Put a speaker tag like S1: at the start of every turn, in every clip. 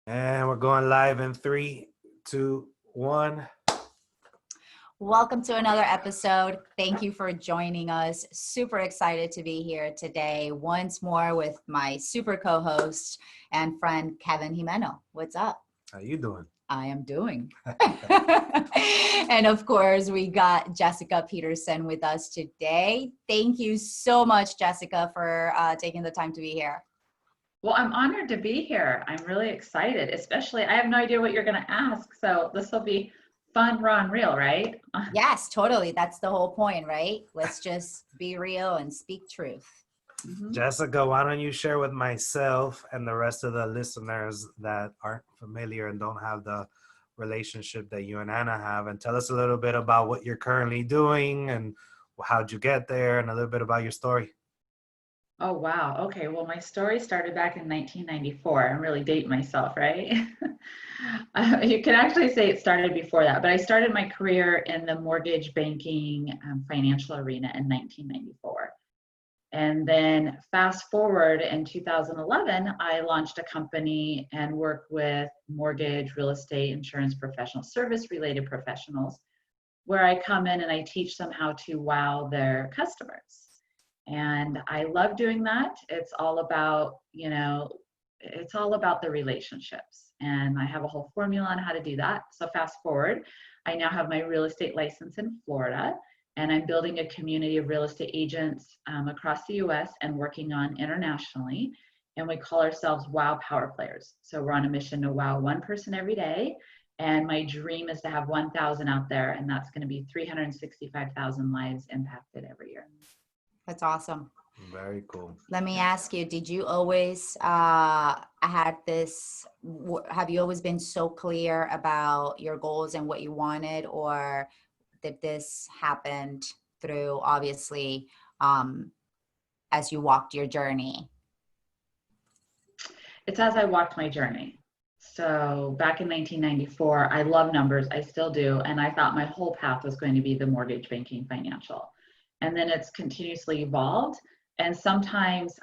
S1: And we're going live in 3, 2, 1.
S2: Welcome to another episode. Thank you for joining us. Super excited to be here today once more with my super co-host and friend, Kevin Jimeno. What's up?
S1: How you doing?
S2: I am doing. And of course, we got Jessica Peterson with us today. Thank you so much, Jessica, for taking the time to be here.
S3: Well, I'm honored to be here. I'm really excited, especially I have no idea what you're going to ask. So this will be fun, raw, and real, right?
S2: Yes, totally. That's the whole point, right? Let's just be real and speak truth.
S3: Mm-hmm.
S1: Jessica, why don't you share with myself and the rest of the listeners that aren't familiar and don't have the relationship that you and Anna have, and tell us a little bit about what you're currently doing and how'd you get there and a little bit about your story.
S3: Oh, wow. Okay. Well, my story started back in 1994. I'm really dating myself, right? You can actually say it started before that, but I started my career in the mortgage banking financial arena in 1994. And then fast forward in 2011, I launched a company and worked with mortgage, real estate, insurance professional service related professionals, where I come in and I teach them how to wow their customers. And I love doing that. It's all about, it's all about the relationships. And I have a whole formula on how to do that. So fast forward, I now have my real estate license in Florida, and I'm building a community of real estate agents across the US and working on internationally. And we call ourselves Wow Power Players. So we're on a mission to wow one person every day. And my dream is to have 1,000 out there, and that's going to be 365,000 lives impacted every year.
S2: That's awesome.
S1: Very cool.
S2: Let me ask you, did you always have you always been so clear about your goals and what you wanted, or did this happen through, obviously, as you walked your journey?
S3: It's as I walked my journey. So back in 1994, I love numbers, I still do, and I thought my whole path was going to be the mortgage banking financial. And then it's continuously evolved. And sometimes,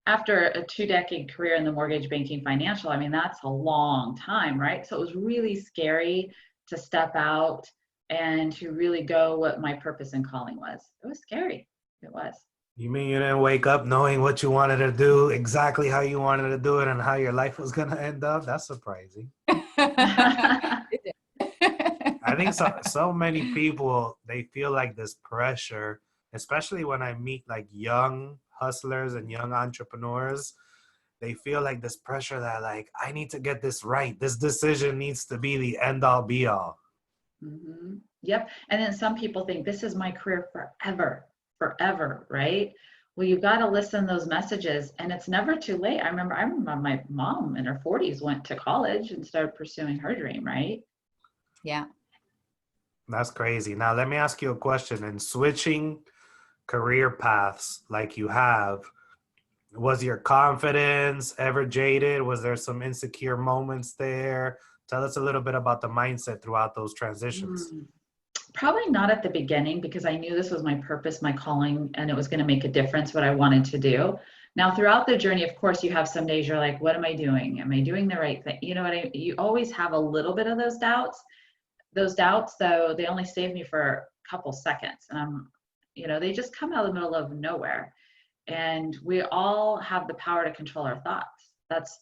S3: after a 2-decade career in the mortgage banking financial, that's a long time, right? So it was really scary to step out and to really go what my purpose and calling was. It was scary. It was.
S1: You mean you didn't wake up knowing what you wanted to do, exactly how you wanted to do it, and how your life was going to end up? That's surprising. I think so many people, they feel like this pressure, especially when I meet like young hustlers and young entrepreneurs. They feel like this pressure that like, I need to get this right. This decision needs to be the end all be all.
S3: Mm-hmm. Yep. And then some people think this is my career forever, right? Well, you've got to listen to those messages, and it's never too late. I remember my mom in her 40s went to college and started pursuing her dream, right?
S2: Yeah.
S1: That's crazy. Now, let me ask you a question. In switching career paths like you have, was your confidence ever jaded? Was there some insecure moments there? Tell us a little bit about the mindset throughout those transitions.
S3: Probably not at the beginning, because I knew this was my purpose, my calling, and it was going to make a difference what I wanted to do. Now, throughout the journey, of course, you have some days you're like, what am I doing? Am I doing the right thing? You know what you always have a little bit of those doubts. Those doubts, though, they only save me for a couple seconds. And they just come out of the middle of nowhere. And we all have the power to control our thoughts. That's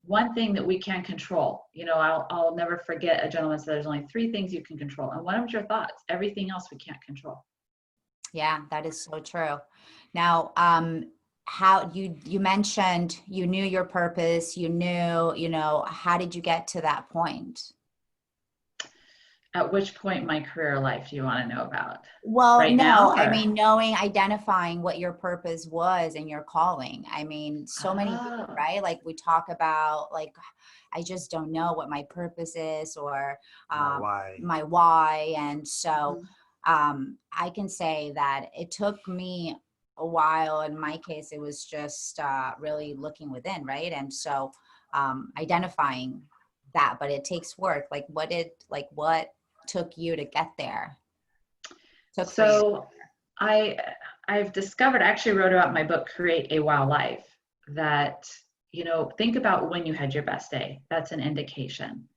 S3: one thing that we can control. I'll never forget a gentleman said there's only 3 things you can control. And one of them is your thoughts. Everything else we can't control.
S2: Yeah, that is so true. Now, how you mentioned you knew your purpose, how did you get to that point?
S3: At which point in my career life do you want to know about?
S2: Well,
S3: right
S2: no,
S3: now,
S2: identifying what your purpose was and your calling. So many people, right? Like we talk about, like, I just don't know what my purpose is, or my why. And so I can say that it took me a while. In my case, it was just really looking within, right? And so identifying that, but it takes work. Like what took you to get there?
S3: So I've discovered, I actually wrote about my book, Create a Wow Life, that think about when you had your best day. That's an indication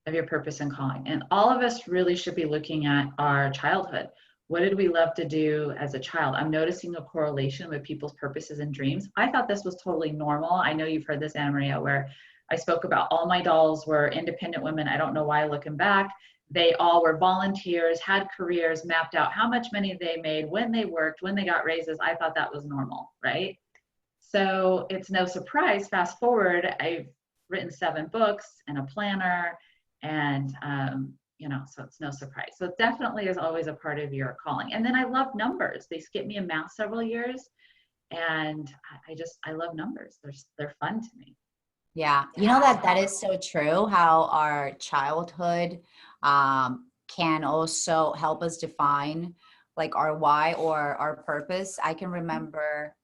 S3: of your purpose and calling. And all of us really should be looking at our childhood. What did we love to do as a child? I'm noticing a correlation with people's purposes and dreams. I thought this was totally normal. I know you've heard this, Anna Maria, where I spoke about all my dolls were independent women. I don't know why, looking back. They all were volunteers, had careers, mapped out how much money they made, when they worked, when they got raises. I thought that was normal, right? So it's no surprise, fast forward, I've written 7 books and a planner, and so it's no surprise. So it definitely is always a part of your calling. And then I love numbers. They skipped me in math several years, and I love numbers. They're fun to me.
S2: Yeah, that is so true, how our childhood can also help us define like our why or our purpose. I can remember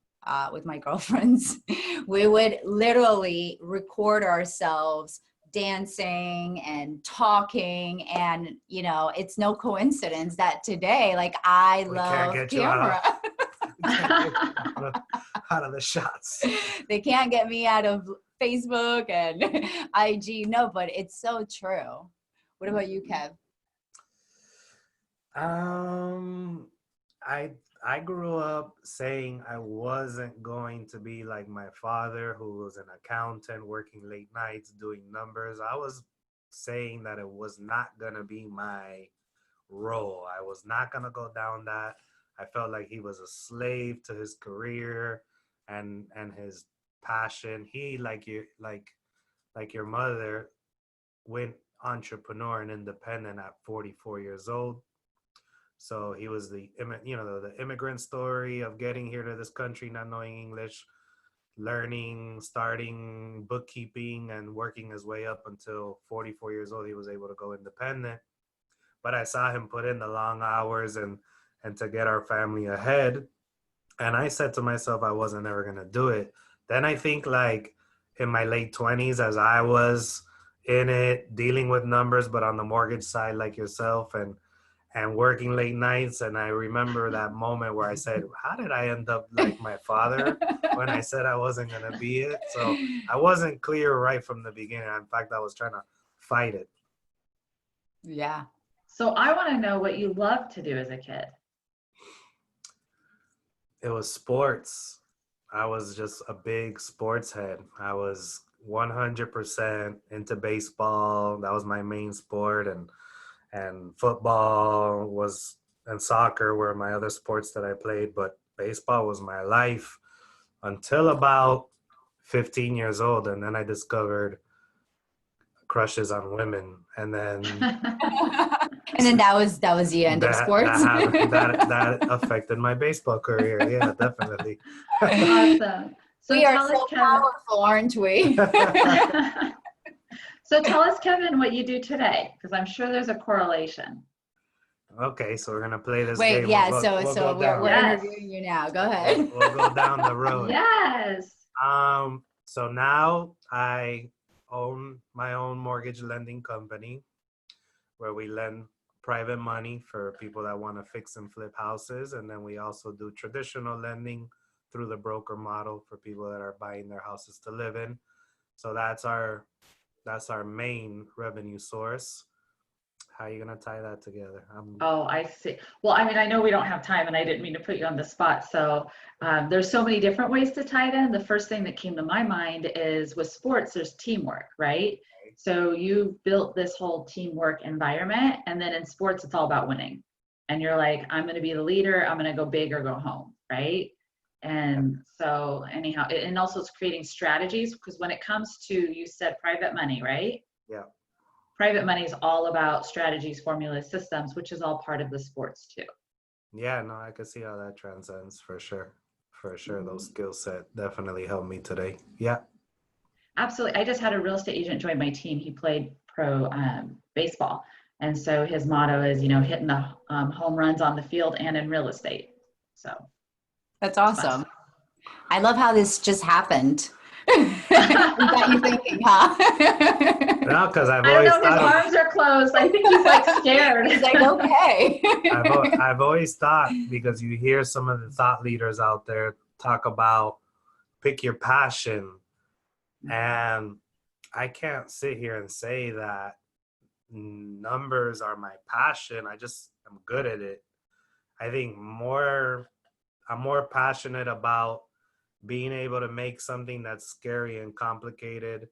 S2: with my girlfriends, we would literally record ourselves dancing and talking, and it's no coincidence that today, like, I love camera.
S1: Out of the shots.
S2: They can't get me out of Facebook and IG. No, but it's so true. What about you, Kev?
S1: I grew up saying I wasn't going to be like my father, who was an accountant, working late nights, doing numbers. I was saying that it was not going to be my role. I was not going to go down that. I felt like he was a slave to his career and his passion. He, like your mother, went entrepreneur and independent at 44 years old. So he was the immigrant story of getting here to this country, not knowing English, learning, starting bookkeeping, and working his way up until 44 years old. He was able to go independent. But I saw him put in the long hours and to get our family ahead. And I said to myself, I wasn't ever going to do it. Then I think, like, in my late 20s, as I was in it, dealing with numbers, but on the mortgage side, like yourself, and working late nights. And I remember that moment where I said, how did I end up like my father when I said I wasn't going to be it? So I wasn't clear right from the beginning. In fact, I was trying to fight it.
S2: Yeah.
S3: So I want to know what you loved to do as a kid.
S1: It was sports. I was just a big sports head. I was 100% into baseball. That was my main sport. And football and soccer were my other sports that I played, but baseball was my life until about 15 years old. And then I discovered crushes on women. And then
S2: that was the end of sports.
S1: That affected my baseball career. Yeah, definitely.
S3: Awesome. So
S2: we are so powerful, aren't we?
S3: So tell us, Kevin, what you do today, because I'm sure there's a correlation.
S1: Okay, so we're going to play this
S2: game.
S1: Wait,
S2: yeah, we're interviewing you now. Go ahead.
S1: We'll go down the road.
S3: Yes.
S1: So now I own my own mortgage lending company where we lend private money for people that want to fix and flip houses. And then we also do traditional lending through the broker model for people that are buying their houses to live in. So that's our main revenue source. How are you going to tie that together?
S3: Oh, I see. Well, I mean, I know we don't have time, and I didn't mean to put you on the spot. So there's so many different ways to tie it in. The first thing that came to my mind is with sports, there's teamwork, right? So you built this whole teamwork environment, and then in sports, it's all about winning. And you're like, I'm going to be the leader. I'm going to go big or go home, right? And so anyhow, and also it's creating strategies, because when it comes to, you said private money, right?
S1: Yeah.
S3: Private money is all about strategies, formulas, systems, which is all part of the sports too.
S1: Yeah, no, I can see how that transcends for sure. For sure. Those skill set definitely helped me today. Yeah.
S3: Absolutely. I just had a real estate agent join my team. He played pro baseball. And so his motto is, hitting the home runs on the field and in real estate. So
S2: that's awesome. I love how this just happened. Got you thinking, huh?
S1: No, because
S3: I don't know, his arms are closed. I think he's like scared.
S2: He's like, okay.
S1: I've always thought, because you hear some of the thought leaders out there talk about pick your passion. And I can't sit here and say that numbers are my passion. I'm good at it. I think I'm more passionate about being able to make something that's scary and complicated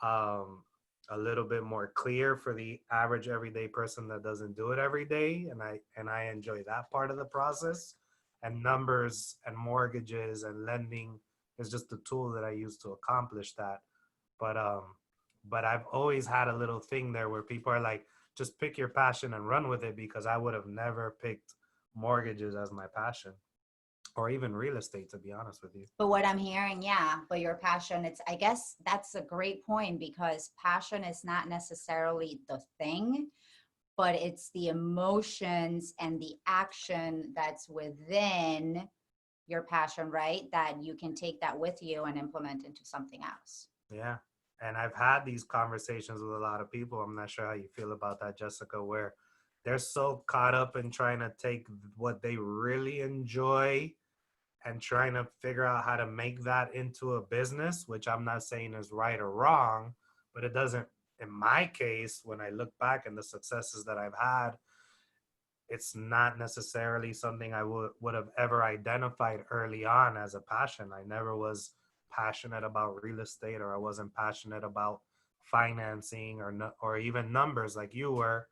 S1: um, a little bit more clear for the average everyday person that doesn't do it every day, and I enjoy that part of the process. And numbers and mortgages and lending is just the tool that I use to accomplish that. But but I've always had a little thing there where people are like, just pick your passion and run with it, because I would have never picked mortgages as my passion, or even real estate, to be honest with you.
S2: But what I'm hearing, yeah, but your passion, I guess that's a great point, because passion is not necessarily the thing, but it's the emotions and the action that's within your passion, right? That you can take that with you and implement into something else.
S1: Yeah. And I've had these conversations with a lot of people. I'm not sure how you feel about that, Jessica, where they're so caught up in trying to take what they really enjoy and trying to figure out how to make that into a business, which I'm not saying is right or wrong, but it doesn't, in my case, when I look back and the successes that I've had, it's not necessarily something I would have ever identified early on as a passion. I never was passionate about real estate, or I wasn't passionate about financing or even numbers like you were,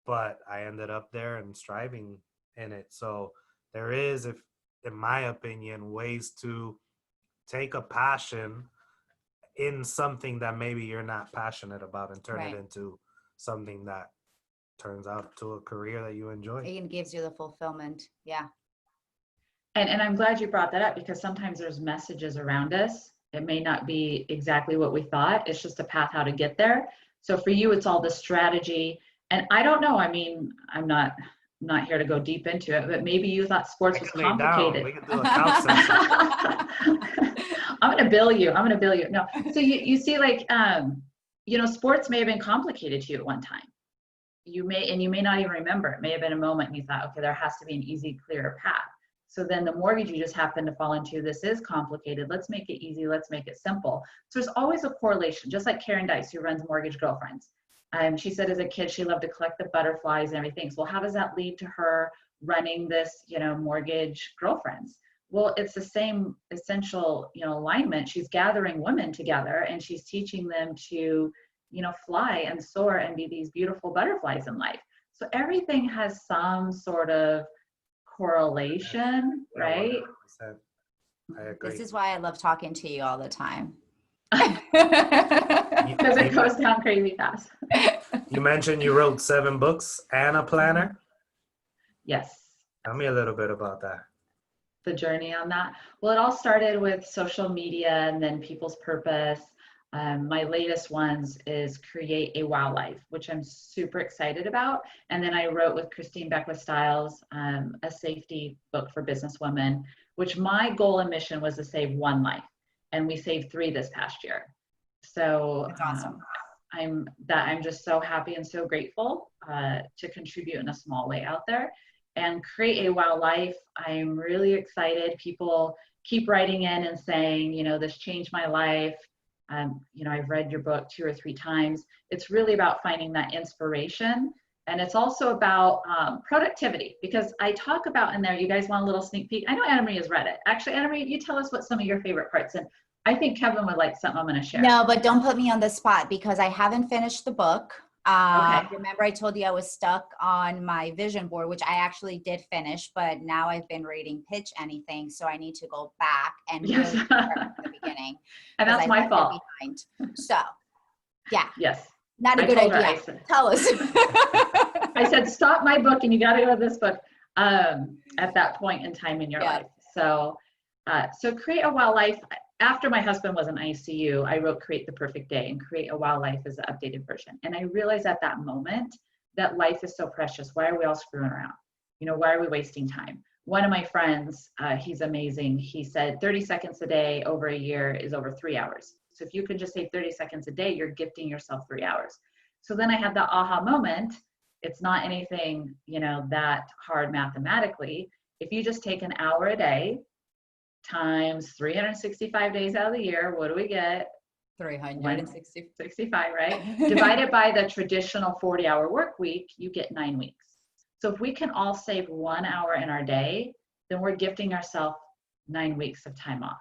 S1: but I ended up there and striving in it. So there is, if in my opinion, ways to take a passion in something that maybe you're not passionate about and turn it into something that turns out to a career that you enjoy.
S2: It gives you the fulfillment. Yeah.
S3: And I'm glad you brought that up, because sometimes there's messages around us. It may not be exactly what we thought. It's just a path how to get there. So for you, it's all the strategy. And I don't know. I mean, I'm not here to go deep into it, but maybe you thought sports was complicated.
S1: We can do a couch session.
S3: I'm going to bill you. No. So you see, like, sports may have been complicated to you at one time. You may not even remember. It may have been a moment and you thought, okay, there has to be an easy, clear path. So then the mortgage you just happen to fall into, this is complicated. Let's make it easy. Let's make it simple. So there's always a correlation, just like Karen Dice, who runs Mortgage Girlfriends. She said as a kid, she loved to collect the butterflies and everything. So well, how does that lead to her running this, Mortgage Girlfriends? Well, it's the same essential, alignment. She's gathering women together and she's teaching them to, fly and soar and be these beautiful butterflies in life. So everything has some sort of correlation, right?
S1: 100%. I agree.
S2: This is why I love talking to you all the time.
S3: Because it goes down crazy fast.
S1: You mentioned you wrote 7 books and a planner.
S3: Yes.
S1: Tell me a little bit about that.
S3: The journey on that. Well, it all started with social media and then people's purpose. My latest ones is Create a Wow Life, which I'm super excited about. And then I wrote with Christine Beckwith-Stiles a safety book for businesswomen, which my goal and mission was to save 1 life. And we saved 3 this past year. So
S2: that's awesome.
S3: I'm just so happy and so grateful to contribute in a small way out there. And Create a Wow Life, I'm really excited. People keep writing in and saying, this changed my life. I've read your book 2 or 3 times. It's really about finding that inspiration. And it's also about productivity, because I talk about in there, you guys want a little sneak peek? I know Anna Marie has read it. Actually, Anna Marie, you tell us what some of your favorite parts, and I think Kevin would like something I'm going to share.
S2: No, but don't put me on the spot, because I haven't finished the book. Okay. Remember I told you I was stuck on my vision board, which I actually did finish, but now I've been reading Pitch Anything. So I need to go back and really start from the beginning.
S3: And that's my fault.
S2: So yeah.
S3: Yes.
S2: Not a good idea. Tell us.
S3: I said, stop my book and you got to go to this book at that point in time in your life. So Create a Wow Life. After my husband was in ICU, I wrote Create the Perfect Day, and Create a Wow Life is the updated version. And I realized at that moment that life is so precious. Why are we all screwing around? Why are we wasting time? One of my friends, he's amazing. He said 30 seconds a day over a year is over 3 hours. So if you can just save 30 seconds a day, you're gifting yourself 3 hours. So then I had that aha moment. It's not anything, that hard mathematically. If you just take an hour a day times 365 days out of the year, what do we get? 365, right? Divided by the traditional 40-hour work week, you get 9 weeks. So if we can all save 1 hour in our day, then we're gifting ourselves 9 weeks of time off.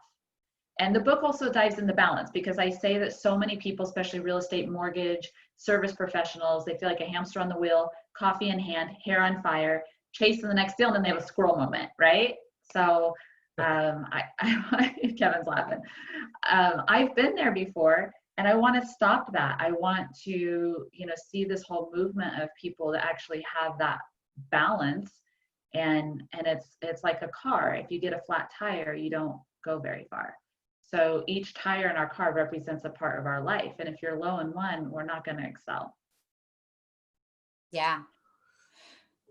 S3: And the book also dives in the balance, because I say that so many people, especially real estate, mortgage, service professionals, they feel like a hamster on the wheel, coffee in hand, hair on fire, chasing the next deal, and then they have a squirrel moment, right? So Kevin's laughing. I've been there before, and I want to stop that. I want to, see this whole movement of people that actually have that balance. And it's like a car. If you get a flat tire, you don't go very far. So each tire in our car represents a part of our life. And if you're low in one, we're not going to excel.
S2: Yeah.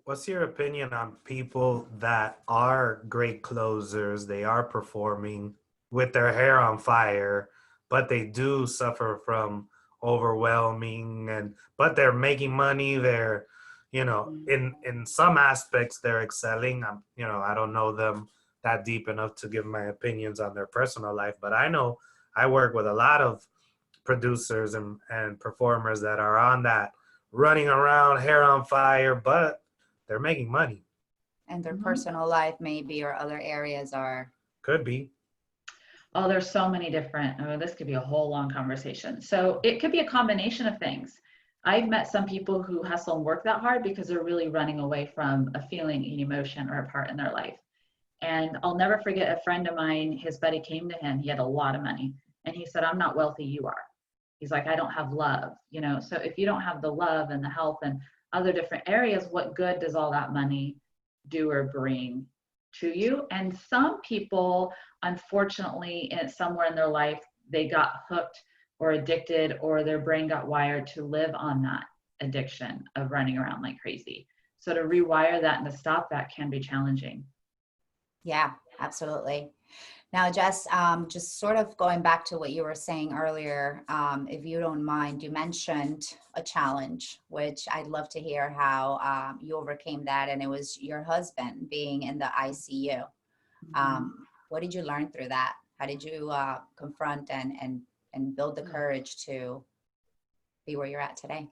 S1: What's your opinion on people that are great closers? They are performing with their hair on fire, but they do suffer from overwhelming but they're making money. They're, in some aspects they're excelling. I don't know them that deep enough to give my opinions on their personal life, but I know I work with a lot of producers and performers that are on that running around hair on fire, but they're making money.
S2: And their personal life maybe, or other areas
S1: could be.
S3: Oh, there's so many different, this could be a whole long conversation. So it could be a combination of things. I've met some people who hustle and work that hard because they're really running away from a feeling, an emotion, or a part in their life. And I'll never forget a friend of mine, his buddy came to him, he had a lot of money. And he said, I'm not wealthy, you are. He's like, I don't have love, so if you don't have the love and the health and other different areas, what good does all that money do or bring to you? And some people, unfortunately, somewhere in their life, they got hooked or addicted, or their brain got wired to live on that addiction of running around like crazy. So to rewire that and to stop that can be challenging.
S2: Yeah, absolutely. Now, Jess, just sort of going back to what you were saying earlier, if you don't mind, you mentioned a challenge, which I'd love to hear how you overcame that. And it was your husband being in the ICU. What did you learn through that? How did you confront and build the courage to be where you're at today?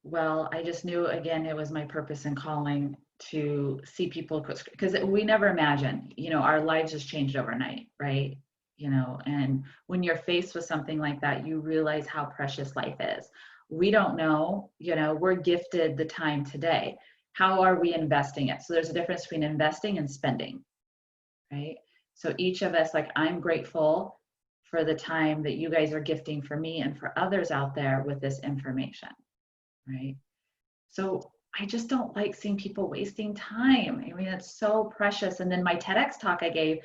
S3: Well, I just knew, again, it was my purpose and calling to see people, because we never imagined, our lives just changed overnight, right? And when you're faced with something like that, you realize how precious life is. We don't know, we're gifted the time today. How are we investing it? So there's a difference between investing and spending, right? So each of us, like, I'm grateful for the time that you guys are gifting for me and for others out there with this information, right? So I just don't like seeing people wasting time. I mean, it's so precious. And then my TEDx talk I gave,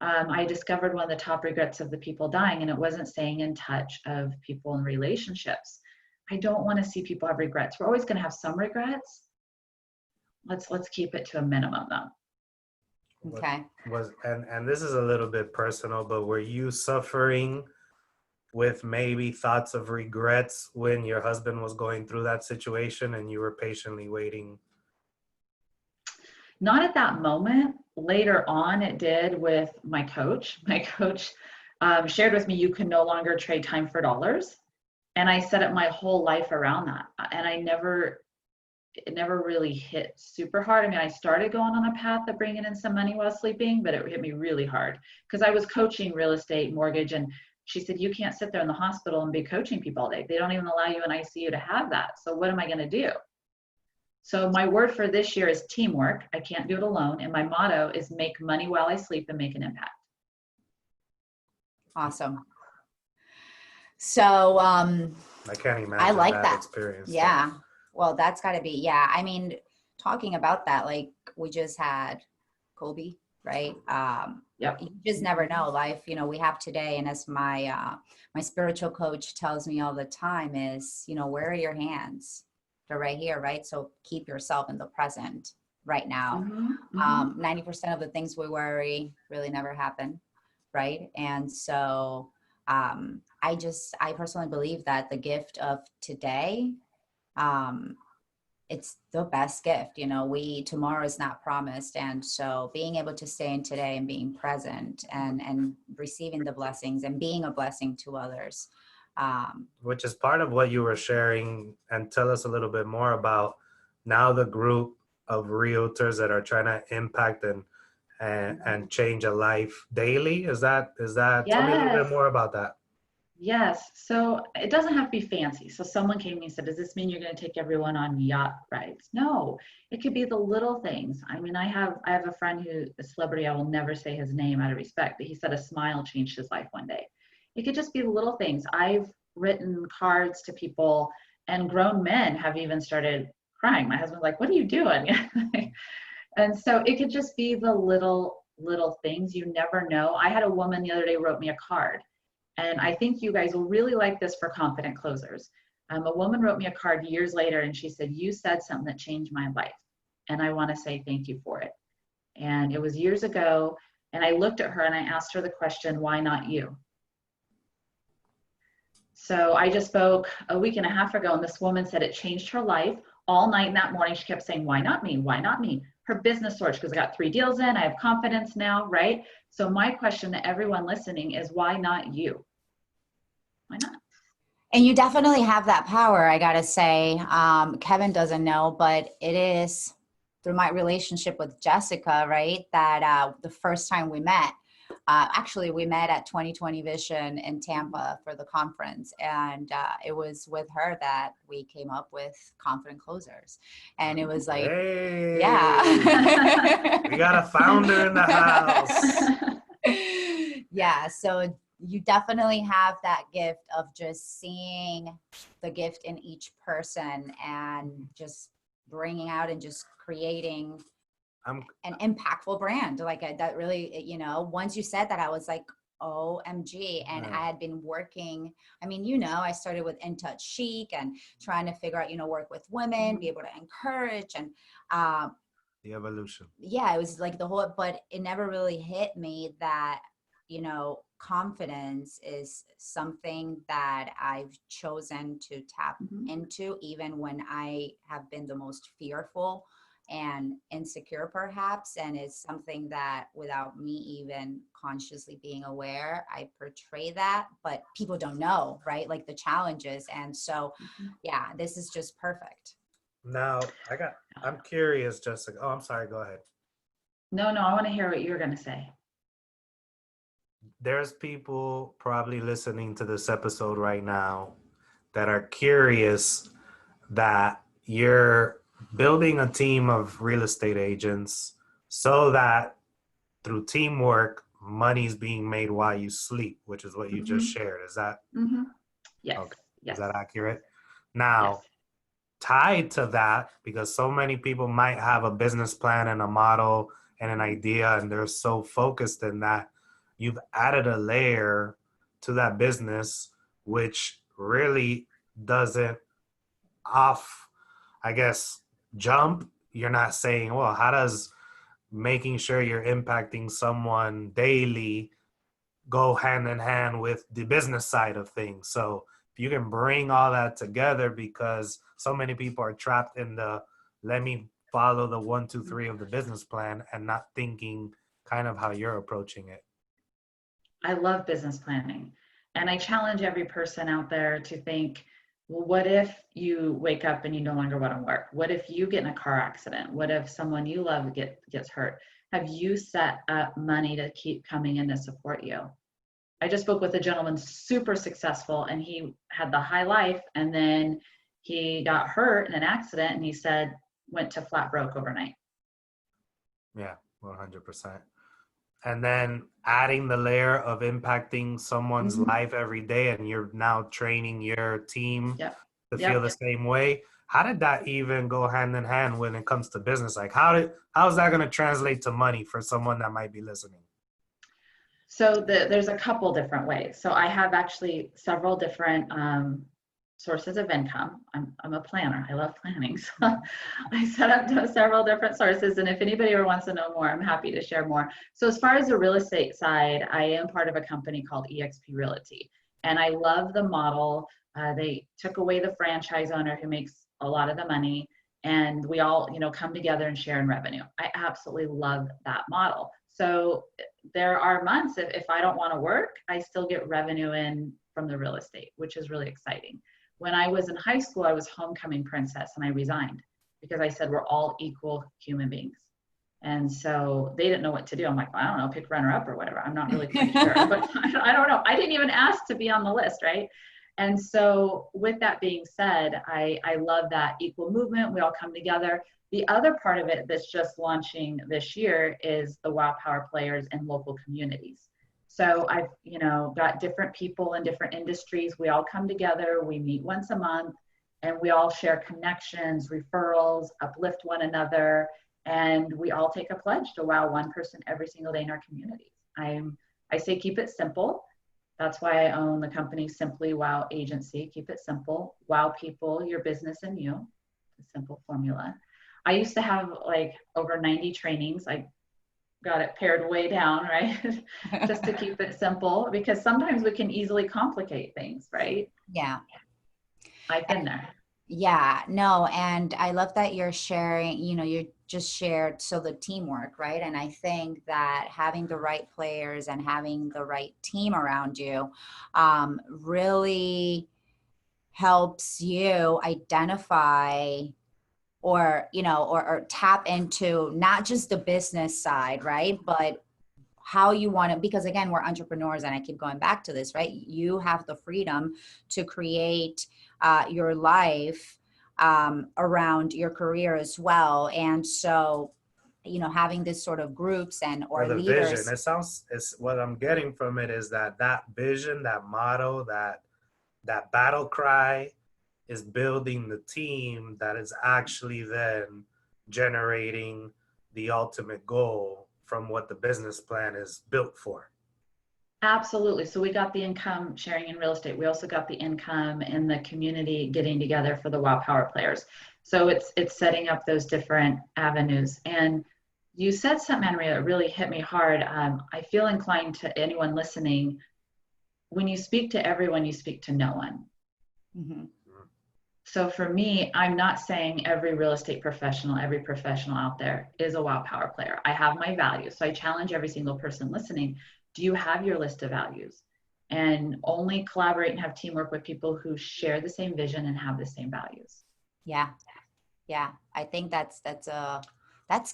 S3: I discovered one of the top regrets of the people dying, and it wasn't staying in touch of people in relationships. I don't want to see people have regrets. We're always going to have some regrets. Let's keep it to a minimum, though.
S2: Okay.
S1: And this is a little bit personal, but were you suffering with maybe thoughts of regrets when your husband was going through that situation and you were patiently waiting?
S3: Not at that moment. Later on, it did with my coach. My coach shared with me, you can no longer trade time for dollars. And I set up my whole life around that. And it never really hit super hard. I mean, I started going on a path of bringing in some money while sleeping, but it hit me really hard because I was coaching real estate, mortgage, and she said, you can't sit there in the hospital and be coaching people all day. They don't even allow you in ICU to have that. So what am I going to do? So my word for this year is teamwork. I can't do it alone. And my motto is make money while I sleep and make an impact.
S2: Awesome. So
S1: I can't imagine
S2: I like that
S1: experience.
S2: Yeah. So. Well, that's got to be, yeah. I mean, talking about that, like we just had Kobe, right?
S3: Yep.
S2: You just never know. Life, we have today, and as my my spiritual coach tells me all the time is, where are your hands? They're right here, right? So keep yourself in the present right now. 90% of the things we worry really never happen, right? And so I personally believe that the gift of today it's the best gift. Tomorrow is not promised. And so being able to stay in today and being present and receiving the blessings and being a blessing to others.
S1: Which is part of what you were sharing, and tell us a little bit more about now the group of realtors that are trying to impact and change a life daily. Is that
S3: Yes.
S1: Tell me a little bit more about that.
S3: Yes. So it doesn't have to be fancy. So someone came to me and said, does this mean you're going to take everyone on yacht rides? No, it could be the little things. I mean, I have a friend who, a celebrity, I will never say his name out of respect, but he said a smile changed his life one day. It could just be the little things. I've written cards to people, and grown men have even started crying. My husband's like, what are you doing? And so it could just be the little things. You never know. I had a woman the other day wrote me a card, and I think you guys will really like this for Confident Closers. A woman wrote me a card years later, and she said, you said something that changed my life, and I want to say thank you for it. And it was years ago, and I looked at her and I asked her the question, why not you? So I just spoke a week and a half ago, and this woman said it changed her life. All night and that morning, she kept saying, why not me? Why not me? Her business source, because I got 3 deals in, I have confidence now, right? So my question to everyone listening is, why not you? Why not?
S2: And you definitely have that power, I gotta say. Kevin doesn't know, but it is through my relationship with Jessica, right? That the first time we met, actually we met at 2020 Vision in Tampa for the conference. And it was with her that we came up with Confident Closers. And it was like,
S1: hey,
S2: yeah.
S1: We got a founder in the house.
S2: Yeah, so you definitely have that gift of just seeing the gift in each person and just bringing out and just creating an impactful brand. Like that really, once you said that, I was like, OMG. And I had been working, I started with In Touch Chic and trying to figure out, work with women, be able to encourage and
S1: the evolution.
S2: Yeah, it was like the whole, but it never really hit me that, confidence is something that I've chosen to tap into, even when I have been the most fearful and insecure perhaps. And it's something that without me even consciously being aware, I portray that, but people don't know, right? Like the challenges. And so, yeah, this is just perfect.
S1: Now I'm curious, Jessica. Oh, I'm sorry. Go ahead.
S3: No, I want to hear what you're going to say.
S1: There's people probably listening to this episode right now that are curious that you're building a team of real estate agents so that through teamwork, money's being made while you sleep, which is what you just shared. Is that?
S3: Yes.
S1: Okay.
S3: Yes.
S1: Is that accurate? Now, tied to that, because so many people might have a business plan and a model and an idea, and they're so focused in that, you've added a layer to that business, which really doesn't jump. You're not saying, well, how does making sure you're impacting someone daily go hand in hand with the business side of things? So if you can bring all that together, because so many people are trapped in the, let me follow the 1, 2, 3 of the business plan and not thinking kind of how you're approaching it.
S3: I love business planning. And I challenge every person out there to think, well, what if you wake up and you no longer want to work? What if you get in a car accident? What if someone you love gets hurt? Have you set up money to keep coming in to support you? I just spoke with a gentleman, super successful, and he had the high life, and then he got hurt in an accident, and he said, went to flat broke overnight.
S1: Yeah, 100%. And then adding the layer of impacting someone's life every day, and you're now training your team to feel the same way. How did that even go hand in hand when it comes to business? Like how is that going to translate to money for someone that might be listening?
S3: So there's a couple different ways. So I have actually several different sources of income. I'm a planner. I love planning. So I set up several different sources. And if anybody ever wants to know more, I'm happy to share more. So as far as the real estate side, I am part of a company called eXp Realty. And I love the model. They took away the franchise owner who makes a lot of the money. and we all, come together and share in revenue. I absolutely love that model. So there are months if I don't want to work, I still get revenue in from the real estate, which is really exciting. When I was in high school, I was homecoming princess and I resigned because I said we're all equal human beings. And so they didn't know what to do. I'm like, well, I don't know, pick runner up or whatever. I'm not really quite sure, but I don't know. I didn't even ask to be on the list, right? And so with that being said, I love that equal movement. We all come together. The other part of it that's just launching this year is the Wow Power Players in local communities. So I've, got different people in different industries. We all come together, we meet once a month, and we all share connections, referrals, uplift one another, and we all take a pledge to wow one person every single day in our communities. I say keep it simple. That's why I own the company Simply Wow Agency. Keep it simple. Wow people, your business, and you. It's a simple formula. I used to have like over 90 trainings. I got it pared way down, right? Just to keep it simple, because sometimes we can easily complicate things, right?
S2: Yeah.
S3: I've been there.
S2: Yeah, no, and I love that you're sharing, you just shared, so the teamwork, right? And I think that having the right players and having the right team around you really helps you identify or, or tap into not just the business side, right? But how you want to, because again, we're entrepreneurs and I keep going back to this, right? You have the freedom to create your life around your career as well. And so, having this sort of groups or
S1: the
S2: leaders.
S1: Vision. It's what I'm getting from it is that vision, that motto, that battle cry is building the team that is actually then generating the ultimate goal from what the business plan is built for.
S3: Absolutely. So we got the income sharing in real estate. We also got the income in the community getting together for the Wow Power Players. So it's setting up those different avenues. And you said something, Andrea, that really hit me hard. I feel inclined to anyone listening. When you speak to everyone, you speak to no one.
S2: Mm-hmm.
S3: So for me, I'm not saying every real estate professional, every professional out there is a Wow Power Player. I have my values. So I challenge every single person listening. Do you have your list of values? And only collaborate and have teamwork with people who share the same vision and have the same values.
S2: Yeah. Yeah. I think that's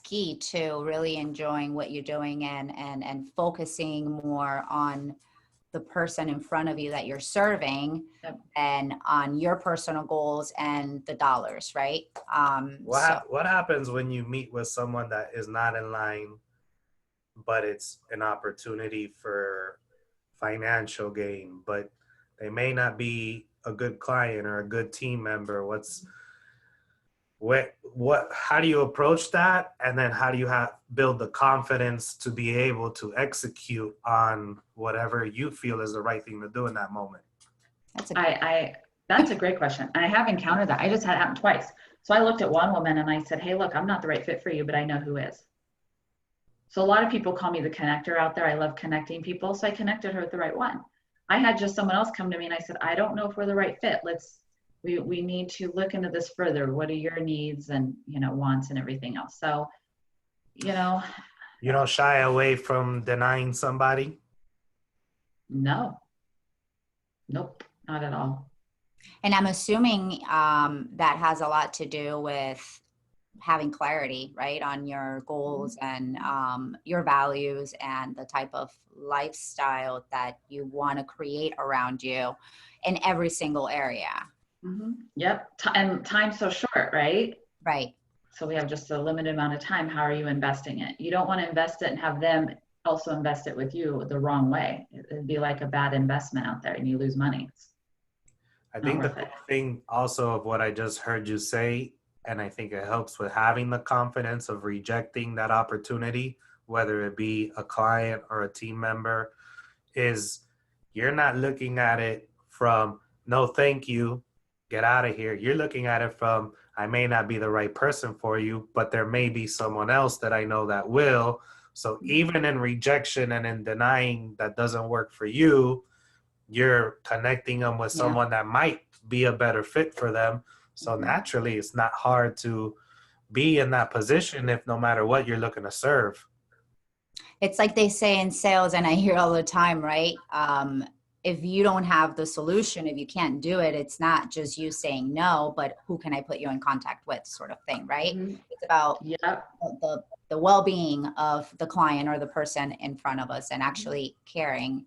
S2: key to really enjoying what you're doing and focusing more on the person in front of you that you're serving. Yep. And on your personal goals and the dollars, right?
S1: What happens when you meet with someone that is not in line, but it's an opportunity for financial gain, but they may not be a good client or a good team member? How do you approach that? And then how do you build the confidence to be able to execute on whatever you feel is the right thing to do in that moment?
S3: That's a great question. And I have encountered that. I just had it happen twice. So I looked at one woman and I said, hey, look, I'm not the right fit for you, but I know who is. So a lot of people call me the connector out there. I love connecting people. So I connected her with the right one. I had just someone else come to me and I said, I don't know if we're the right fit. We need to look into this further. What are your needs and, wants and everything else? So,
S1: you don't shy away from denying somebody?
S3: No. Nope, not at all.
S2: And I'm assuming that has a lot to do with having clarity, right, on your goals and your values and the type of lifestyle that you want to create around you in every single area.
S3: Mm-hmm. Yep. And time's so short, right?
S2: Right.
S3: So we have just a limited amount of time. How are you investing it? You don't want to invest it and have them also invest it with you the wrong way. It'd be like a bad investment out there and you lose money.
S1: I think the thing also of what I just heard you say, and I think it helps with having the confidence of rejecting that opportunity, whether it be a client or a team member, is you're not looking at it from, no, thank you, get out of here. You're looking at it from, I may not be the right person for you, but there may be someone else that I know that will. So even in rejection and in denying that doesn't work for you, you're connecting them with someone that might be a better fit for them. So naturally, it's not hard to be in that position if no matter what you're looking to serve.
S2: It's like they say in sales, and I hear all the time, right? If you don't have the solution, if you can't do it, it's not just you saying no, but who can I put you in contact with, sort of thing, right? It's about the well-being of the client or the person in front of us and actually caring,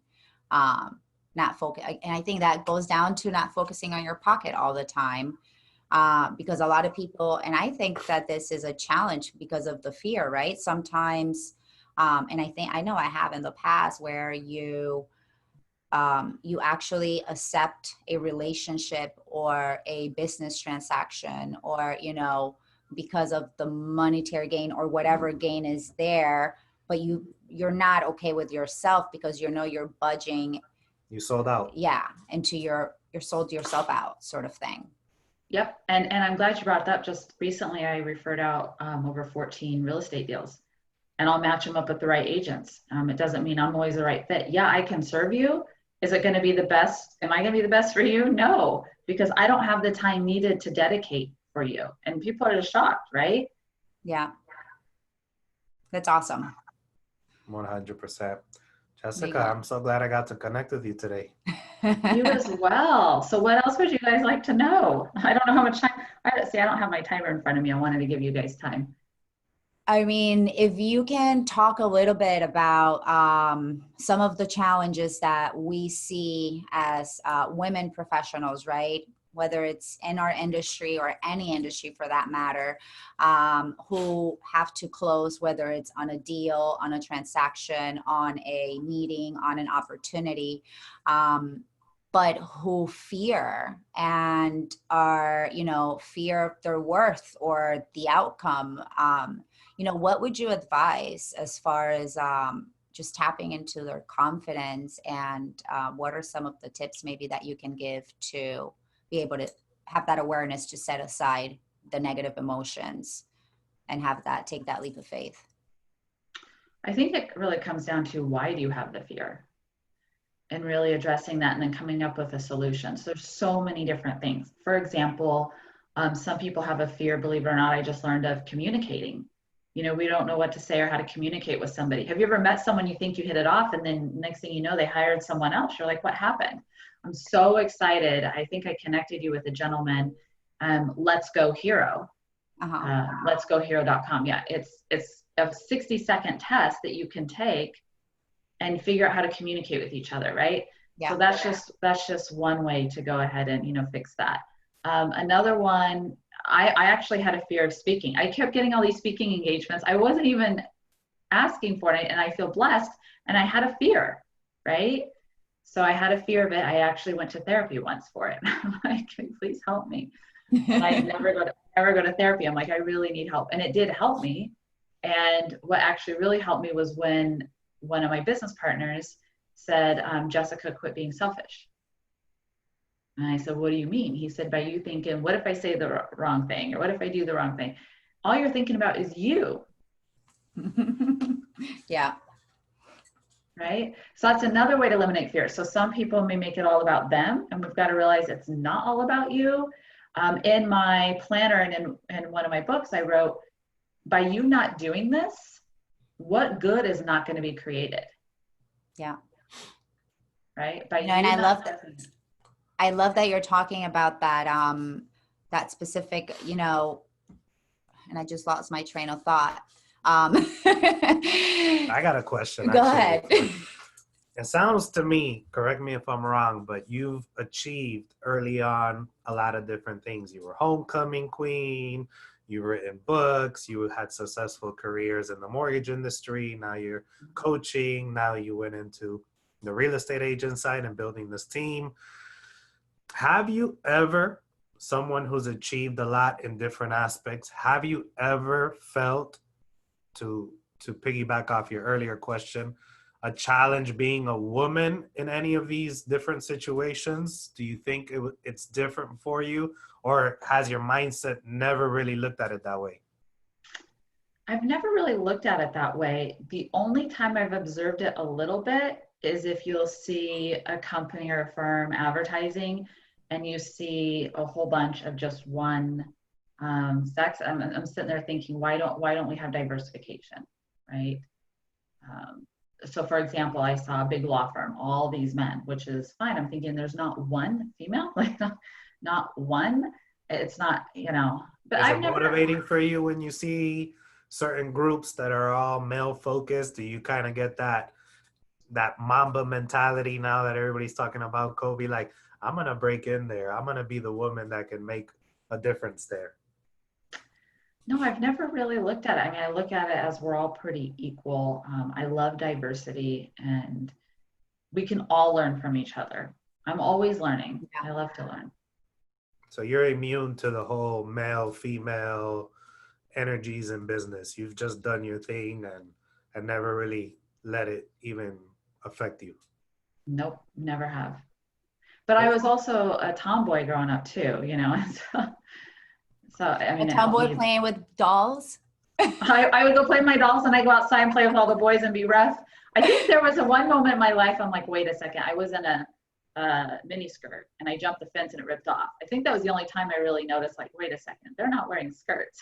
S2: not focus. And I think that goes down to not focusing on your pocket all the time. Because a lot of people, and I think that this is a challenge because of the fear, right? Sometimes, and I know I have in the past where you actually accept a relationship or a business transaction, or, because of the monetary gain or whatever gain is there, but you're not okay with yourself because you're budging.
S1: You sold out.
S2: Yeah. Into you're sold yourself out, sort of thing.
S3: Yep. And I'm glad you brought that up. Just recently, I referred out over 14 real estate deals, and I'll match them up with the right agents. It doesn't mean I'm always the right fit. Yeah, I can serve you. Is it going to be the best? Am I going to be the best for you? No, because I don't have the time needed to dedicate for you. And people are just shocked, right?
S2: Yeah. That's awesome.
S1: 100%. Jessica, I'm so glad I got to connect with you today.
S3: You as well. So what else would you guys like to know? I don't know how much time. I don't have my timer in front of me. I wanted to give you guys time.
S2: I mean, if you can talk a little bit about some of the challenges that we see as women professionals, right? Whether it's in our industry or any industry for that matter, who have to close, whether it's on a deal, on a transaction, on a meeting, on an opportunity, but who fear and are, fear of their worth or the outcome. What would you advise as far as just tapping into their confidence, and what are some of the tips maybe that you can give to be able to have that awareness to set aside the negative emotions and take that leap of faith?
S3: I think it really comes down to, why do you have the fear? And really addressing that and then coming up with a solution. So there's so many different things. For example, some people have a fear, believe it or not, I just learned, of communicating. We don't know what to say or how to communicate with somebody. Have you ever met someone you think you hit it off, and then next thing you know, they hired someone else? You're like, what happened? I'm so excited. I think I connected you with a gentleman, Let's Go Hero. Let'sGoHero.com. Yeah, it's a 60-second test that you can take and figure out how to communicate with each other, right? Yeah. So that's just one way to go ahead and fix that. Another one, I actually had a fear of speaking. I kept getting all these speaking engagements. I wasn't even asking for it, and I feel blessed, and I had a fear, right? So I had a fear of it. I actually went to therapy once for it. I'm like, please help me. And I never go to therapy. I'm like, I really need help. And it did help me. And what actually really helped me was when one of my business partners said, Jessica, quit being selfish. And I said, what do you mean? He said, by you thinking, what if I say the wrong thing? Or what if I do the wrong thing? All you're thinking about is you.
S2: Yeah.
S3: Right? So that's another way to eliminate fear. So some people may make it all about them, and we've got to realize it's not all about you. In my planner and in one of my books, I wrote, by you not doing this, what good is not going to be created? Yeah. Right?
S2: And I love that. I love that you're talking about that, that specific, and I just lost my train of thought.
S1: I got a question.
S2: Go ahead.
S1: It sounds to me, correct me if I'm wrong, but you've achieved early on a lot of different things. You were homecoming queen, you've written books, you had successful careers in the mortgage industry, now you're coaching, now you went into the real estate agent side and building this team. Have you ever, someone who's achieved a lot in different aspects, have you ever felt, to piggyback off your earlier question, a challenge being a woman in any of these different situations? Do you think it's different for you, or has your mindset never really looked at it that way?
S3: I've never really looked at it that way. The only time I've observed it a little bit is if you'll see a company or a firm advertising, and you see a whole bunch of just one sex, I'm sitting there thinking, why don't we have diversification, right? So for example, I saw a big law firm, all these men, which is fine. I'm thinking there's not one female, like not one. It's not, but
S1: Is
S3: I've
S1: it
S3: never.
S1: motivating for you when you see certain groups that are all male focused? Do you kind of get that Mamba mentality now that everybody's talking about Kobe? Like, I'm gonna break in there. I'm gonna be the woman that can make a difference there.
S3: No, I've never really looked at it. I mean, I look at it as we're all pretty equal. I love diversity, and we can all learn from each other. I'm always learning.
S2: Yeah.
S3: I love to learn.
S1: So you're immune to the whole male, female energies in business. You've just done your thing and never really let it even affect you.
S3: Nope, never have. But I was also a tomboy growing up too, So I mean,
S2: A
S3: it helped
S2: tomboy
S3: me.
S2: playing with dolls.
S3: I would go play with my dolls, and I go outside and play with all the boys and be rough. I think there was one moment in my life I'm like, wait a second, I was in a mini skirt and I jumped the fence and it ripped off. I think that was the only time I really noticed, like, wait a second, they're not wearing skirts.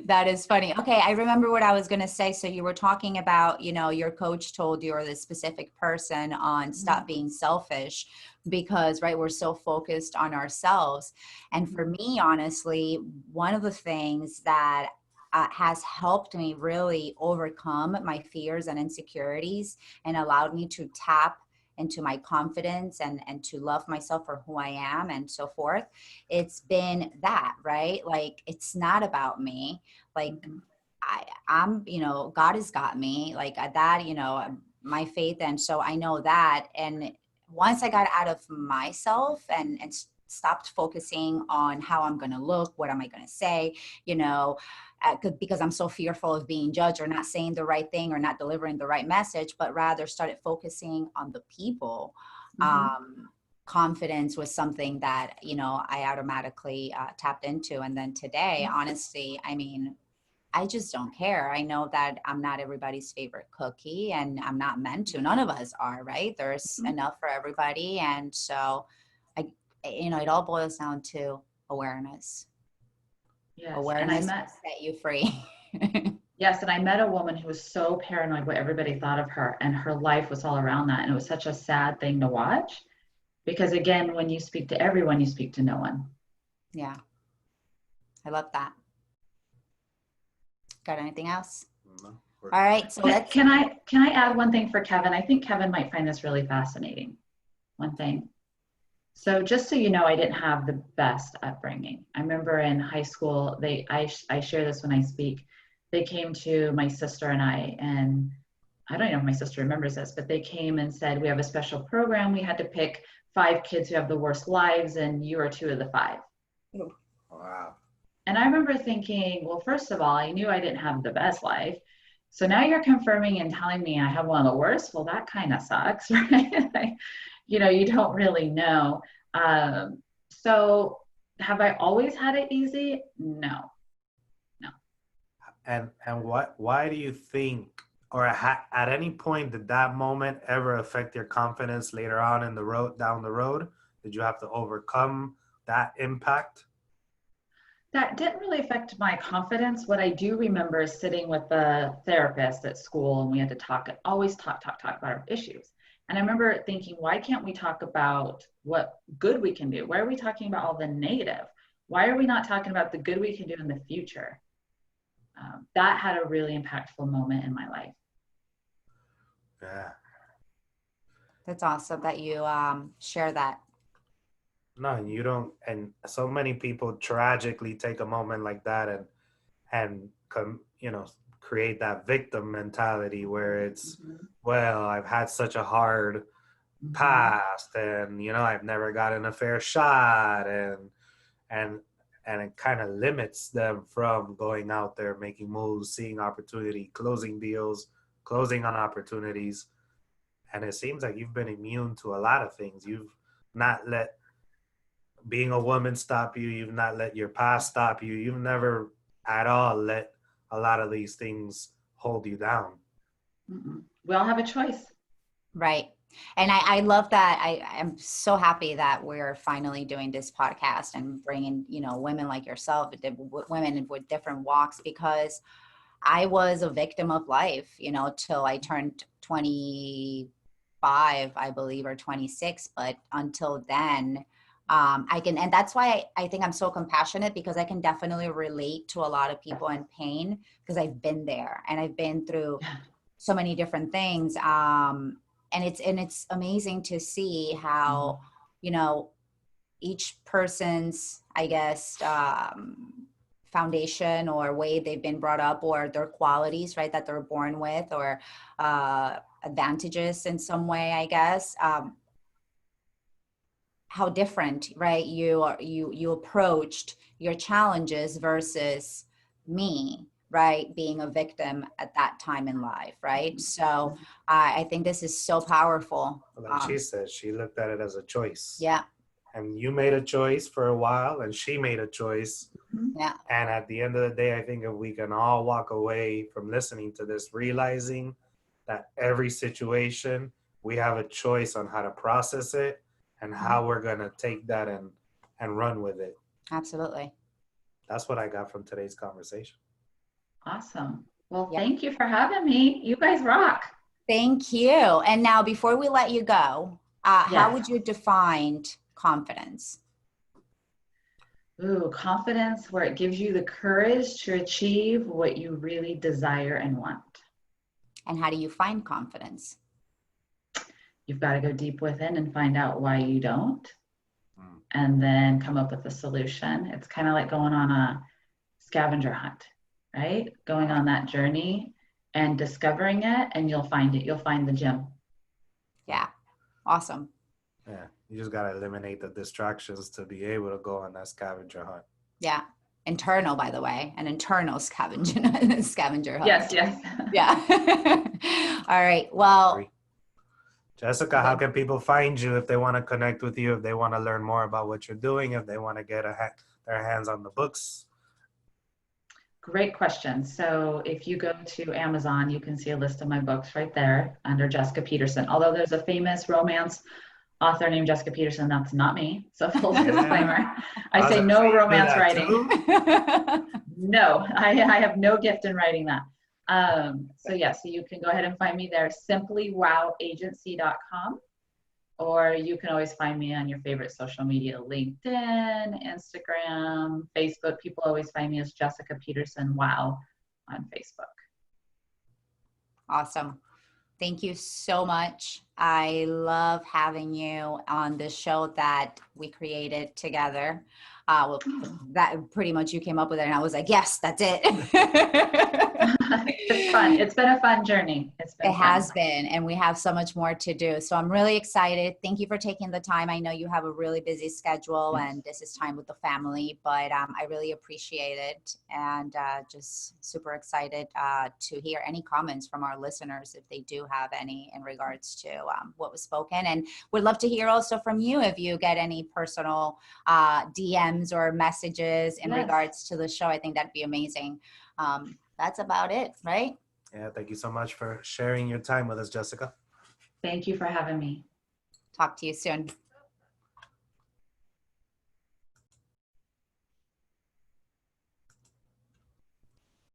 S2: That is funny. Okay, I remember what I was going to say. So you were talking about, your coach told you, or the specific person, on stop being selfish, because, right, we're so focused on ourselves. And for me, honestly, one of the things that has helped me really overcome my fears and insecurities and allowed me to tap into my confidence and to love myself for who I am and so forth. It's been that, right? Like, it's not about me. Like, I'm, God has got me, like that, my faith. And so I know that. And once I got out of myself and stopped focusing on how I'm going to look, what am I going to say, because I'm so fearful of being judged or not saying the right thing or not delivering the right message, but rather started focusing on the people. Confidence was something that, I automatically tapped into. And then today, honestly, I mean, I just don't care. I know that I'm not everybody's favorite cookie, and I'm not meant to. None of us are, right? There's enough for everybody. And so it all boils down to awareness.
S3: Yes,
S2: awareness will set you free.
S3: Yes, and I met a woman who was so paranoid what everybody thought of her, and her life was all around that. And it was such a sad thing to watch, because again, when you speak to everyone, you speak to no one.
S2: Yeah, I love that. Got anything else? No. All right, so
S3: can I add one thing for Kevin? I think Kevin might find this really fascinating. One thing. So just so you know, I didn't have the best upbringing. I remember in high school, I share this when I speak. They came to my sister and I, and I don't know if my sister remembers this, but they came and said, we have a special program. We had to pick 5 kids who have the worst lives, and you are 2 of the 5.
S1: Oh, wow. And
S3: I remember thinking, well, first of all, I knew I didn't have the best life. So now you're confirming and telling me I have one of the worst. Well, that kind of sucks, right? You don't really know. So have I always had it easy? No.
S1: And why do you think, or at any point, did that moment ever affect your confidence later on down the road? Did you have to overcome that impact?
S3: That didn't really affect my confidence. What I do remember is sitting with a therapist at school, and we had to always talk about our issues. And I remember thinking, why can't we talk about what good we can do? Why are we talking about all the negative? Why are we not talking about the good we can do in the future? That had a really impactful moment in my life.
S1: Yeah.
S2: That's awesome that you share that.
S1: No, you don't. And so many people tragically take a moment like that and create that victim mentality where it's, well, I've had such a hard past, and I've never gotten a fair shot, and it kind of limits them from going out there, making moves, seeing opportunity, closing deals, closing on opportunities. And it seems like you've been immune to a lot of things. You've not let being a woman stop you. You've not let your past stop you. You've never at all let a lot of these things hold you down.
S3: We all have a choice.
S2: Right. And I love that. I'm so happy that we're finally doing this podcast and bringing, you know, women like yourself, women with different walks, because I was a victim of life, you know, till I turned 25, I believe, or 26. But until then, and that's why I think I'm so compassionate, because I can definitely relate to a lot of people in pain, because I've been there and I've been through so many different things. And it's amazing to see how, you know, each person's, I guess, foundation or way they've been brought up, or their qualities, right, that they're born with, or advantages in some way, I guess, how different, right, you approached your challenges versus me, right, being a victim at that time in life, right? So I think this is so powerful.
S1: Like she said, she looked at it as a choice.
S2: Yeah.
S1: And you made a choice for a while, and she made a choice.
S2: Yeah.
S1: And at the end of the day, I think if we can all walk away from listening to this, realizing that every situation, we have a choice on how to process it and how we're going to take that and run with it.
S2: Absolutely.
S1: That's what I got from today's conversation.
S3: Awesome. Well, thank you for having me. You guys rock.
S2: Thank you. And now, before we let you go, how would you define confidence?
S3: Ooh, confidence, where it gives you the courage to achieve what you really desire and want.
S2: And how do you find confidence?
S3: You've got to go deep within and find out why you don't, and then come up with a solution. It's kind of like going on a scavenger hunt, right? Going on that journey and discovering it, and you'll find it. You'll find the gem.
S2: Yeah. Awesome.
S1: Yeah. You just got to eliminate the distractions to be able to go on that scavenger hunt.
S2: Yeah. Internal, by the way, an internal scavenger hunt.
S3: Yes.
S2: Yeah. All right. Well,
S1: Jessica, how can people find you if they want to connect with you, if they want to learn more about what you're doing, if they want to get their hands on the books?
S3: Great question. So if you go to Amazon, you can see a list of my books right there under Jessica Peterson. Although there's a famous romance author named Jessica Peterson, that's not me. So full disclaimer. I say no romance writing. No, I have no gift in writing that. So you can go ahead and find me there, simplywowagency.com, or you can always find me on your favorite social media, LinkedIn, Instagram, Facebook. People always find me as Jessica Peterson Wow on Facebook.
S2: Awesome. Thank you so much. I love having you on the show that we created together. That pretty much you came up with it, and I was like, yes, that's it.
S3: It's fun. It's been a fun journey.
S2: It has been, and we have so much more to do. So I'm really excited. Thank you for taking the time. I know you have a really busy schedule, and this is time with the family, but I really appreciate it, and just super excited to hear any comments from our listeners, if they do have any, in regards to what was spoken. And would love to hear also from you if you get any personal DMs or messages in regards to the show. I think that'd be amazing. That's about it, right?
S1: Yeah, thank you so much for sharing your time with us, Jessica.
S3: Thank you for having me.
S2: Talk to you soon.